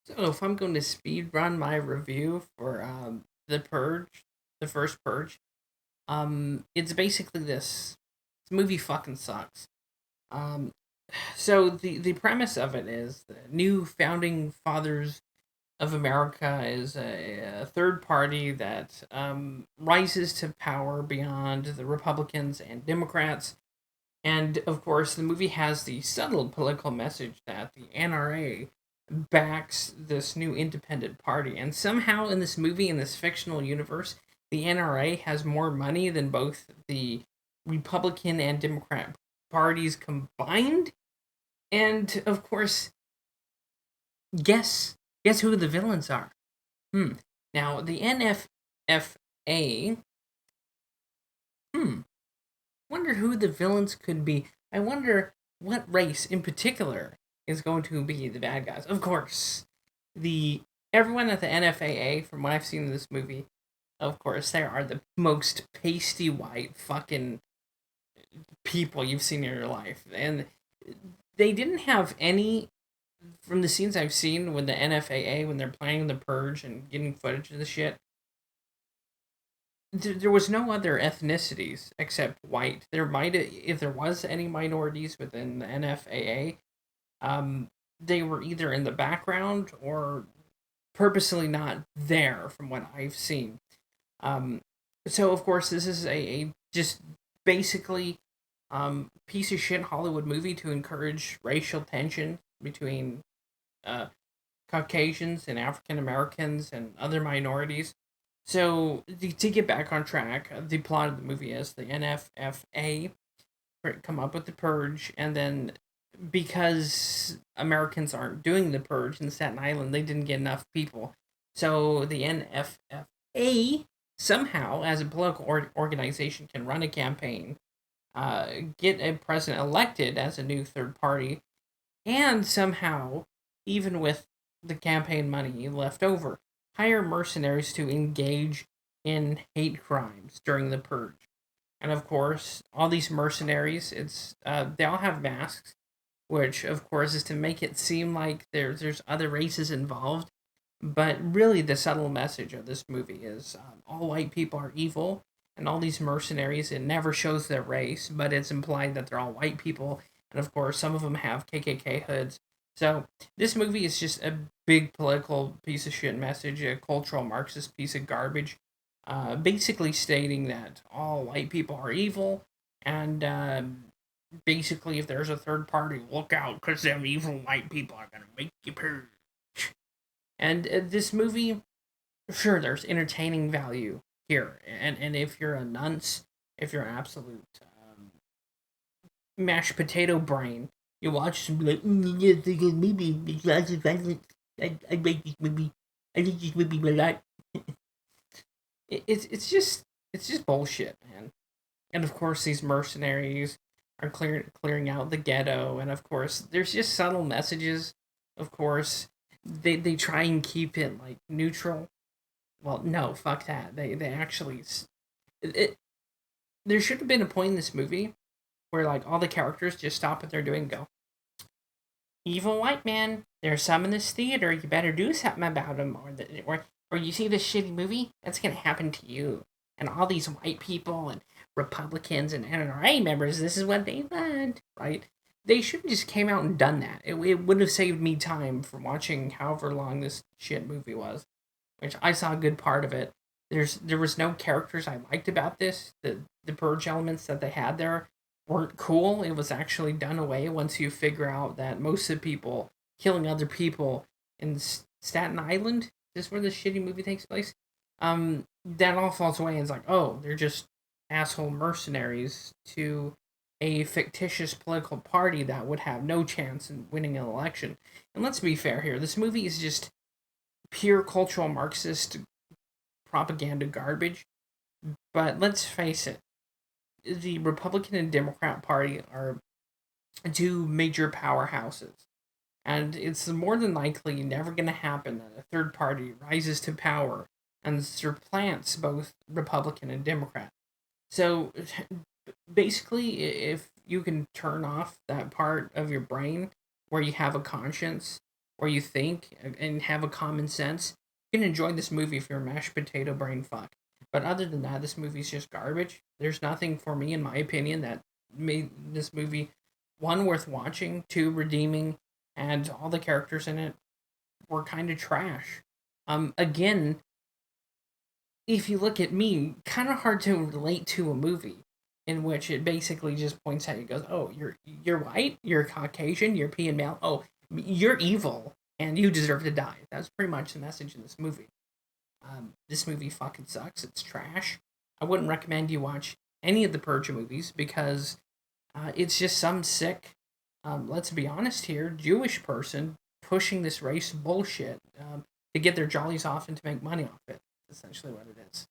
So if I'm going to speed run my review for the Purge, the first Purge, it's basically this. This movie fucking sucks. Um, so the premise of it is the new founding fathers of America is a third party that rises to power beyond the Republicans and Democrats. And of course, the movie has the subtle political message that the NRA backs this new independent party. And somehow, in this movie, in this fictional universe, the NRA has more money than both the Republican and Democrat parties combined. And of course, guess who the villains are? Hmm. Now, the NFFA. Hmm. Wonder who the villains could be. I wonder what race in particular is going to be the bad guys. Of course, the everyone at the NFAA, from what I've seen in this movie, of course, they are the most pasty white fucking people you've seen in your life, and they didn't have any from the scenes I've seen when the NFAA when they're planning the purge and getting footage of the shit. There was no other ethnicities except white. There might, if there was any minorities within the NFAA, they were either in the background or purposely not there, from what I've seen. Um, so of course this is a just basically piece of shit Hollywood movie to encourage racial tension between uh, Caucasians and African Americans and other minorities. So to get back on track, the plot of the movie is the NFFA come up with the purge, and then because Americans aren't doing the purge in Staten Island, they didn't get enough people. So the NFFA somehow, as a political organization, can run a campaign, get a president elected as a new third party, and somehow, even with the campaign money left over, hire mercenaries to engage in hate crimes during the purge. And of course, all these mercenaries, it's they all have masks, which of course is to make it seem like there's other races involved. But really, the subtle message of this movie is all white people are evil, and all these mercenaries, it never shows their race, but it's implied that they're all white people, and of course, some of them have KKK hoods. So this movie is just a big political piece of shit message, a cultural Marxist piece of garbage, basically stating that all white people are evil, and basically, if there's a third party, look out, because them evil white people are gonna make you purge. And this movie, sure, there's entertaining value here, and if you're a nunce, if you're an absolute mashed potato brain, you watch and be like, yes, it's a good movie. It's lots of violence. I like this movie. I like this movie a lot. It's just bullshit, man. And of course, these mercenaries are clearing out the ghetto, and of course, there's just subtle messages. Of course, they try and keep it like neutral. Well, no, fuck that. They actually it there should have been a point in this movie where like all the characters just stop what they're doing and go, evil white man, there's some in this theater, you better do something about them, or you see this shitty movie, that's gonna happen to you. And all these white people and Republicans and NRA members, this is what they want, right? They should have just came out and done that. It would have saved me time from watching however long this shit movie was, which I saw a good part of it. There was no characters I liked about this. The purge elements that they had there weren't cool. It was actually done away once you figure out that most of the people killing other people in Staten Island, this is where the shitty movie takes place. That all falls away and it's like, oh, they're just asshole mercenaries to a fictitious political party that would have no chance in winning an election. And let's be fair here, this movie is just pure cultural Marxist propaganda garbage. But let's face it, the Republican and Democrat Party are two major powerhouses. And it's more than likely never going to happen that a third party rises to power and supplants both Republican and Democrat. So basically, if you can turn off that part of your brain where you have a conscience or you think and have a common sense, you can enjoy this movie if you're a mashed potato brain fuck. But other than that, this movie's just garbage. There's nothing for me, in my opinion, that made this movie one worth watching, two redeeming, and all the characters in it were kind of trash. Again, if you look at me, kind of hard to relate to a movie in which it basically just points at you, goes, "Oh, you're white, you're Caucasian, you're European male. Oh, you're evil, and you deserve to die." That's pretty much the message in this movie. This movie fucking sucks. It's trash. I wouldn't recommend you watch any of the Purge movies because it's just some sick, let's be honest here, Jewish person pushing this race bullshit to get their jollies off and to make money off it. That's essentially what it is.